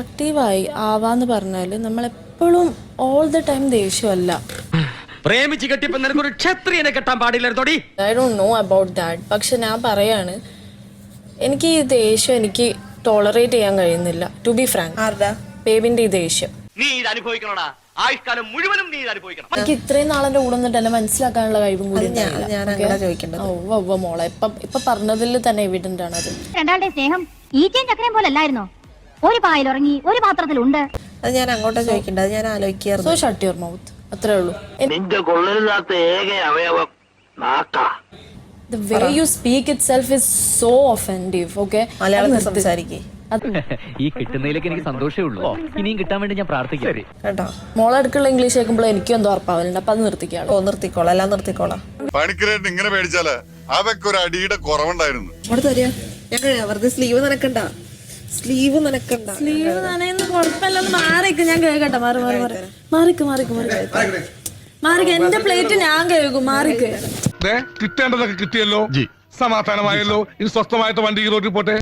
ആക്റ്റീവായി ആവാന്ന് പറഞ്ഞാൽ നമ്മളെപ്പോഴും all the time ദേഷ്യമല്ല. പ്രേമിച്ച് കെട്ടിയപ്പോ നിനക്കൊരു ക്ഷത്രിയനെ കെട്ടാൻ പാടില്ലായിരുന്നോടി. I don't know about that. പക്ഷെ ഞാൻ പറയാണ്, എനിക്ക് ഈ ദേഷ്യം എനിക്ക് ടോളറേറ്റ് ചെയ്യാൻ കഴിയുന്നില്ല. ടു ബി ഫ്രാങ്ക്, ബേബിന്റെ ഈ ദേഷ്യം നീ ഇത് അനുഭവിക്കണോടാ. ആയുഷ്കാലം മുഴുവനും നീ ഇത് അനുഭവിക്കണം. എനിക്ക് ഇത്രയും നാളെന്റെ കൂടെ നിന്നിട്ട് എന്നെ മനസ്സിലാക്കാനുള്ള കഴിവും കൂടി മോളെ ഇപ്പൊ പറഞ്ഞതിൽ തന്നെ എവിഡന്റ് ആണ് അത്. രണ്ടാളുടെ സ്നേഹം ഈച്ചയും ചക്രയും പോലെ അല്ലായിരുന്നോ? ഒരു പായിൽ ഉറങ്ങി ഒരു പാത്രത്തിലുണ്ട്. അത് ഞാൻ അങ്ങോട്ടാ ചോദിക്കേണ്ടത്, അത് ഞാൻ ആലോചിക്കാറുണ്ട്. സോ ഷട്ട് യുവർ മൗത്ത്, അത്രേ ഉള്ളൂ. നിന്റെ കൊള്ളരുതാത്ത ഏക അവയവം നാക്കാ. The way you speak itself is so offensive. Okay, മലയാളത്തിൽ സംസാരിക്കേ. ഈ കിട്ടുന്നതിലേക്ക് എനിക്ക് സന്തോഷമേ ഉള്ളൂ. ഇനിയും കിട്ടാൻ വേണ്ടി ഞാൻ പ്രാർത്ഥിക്കാം കേട്ടോ. മോളെ അടുക്കുള്ള ഇംഗ്ലീഷ് കേൾക്കുമ്പോൾ എനിക്കും എന്തോ ഉറപ്പാവലുണ്ട്. അപ്പൊ അത് നിർത്തിക്കാളോ. നിർത്തിക്കോളാം, എല്ലാം നിർത്തിക്കോളാം. പണിക്കരായിട്ട് ഇങ്ങനെ പേടിച്ചാല് അതൊക്കെ ഒരു അടിയുടെ കുറവുണ്ടായിരുന്നു. അവിടെ തരിക, ഞാൻ വെറുതെ സ്ലീവ് നനക്കണ്ട, സ്ലീവ് നനക്കണ്ട. സ്ലീവ് നനയുന്ന കുഴപ്പമില്ലെന്ന് മാറിക്ക്, ഞാൻ കേൾക്കട്ടെ. മാറിക്ക് എന്റെ പ്ലേറ്റ് ഞാൻ കേൾക്കും. മാറിക്ക്. കിട്ടേണ്ടതൊക്കെ കിട്ടിയല്ലോ, സമാധാനമായല്ലോ. ഇനി സ്വസ്ഥമായിട്ട് വണ്ടി ഈ റോഡിൽ പോട്ടെ.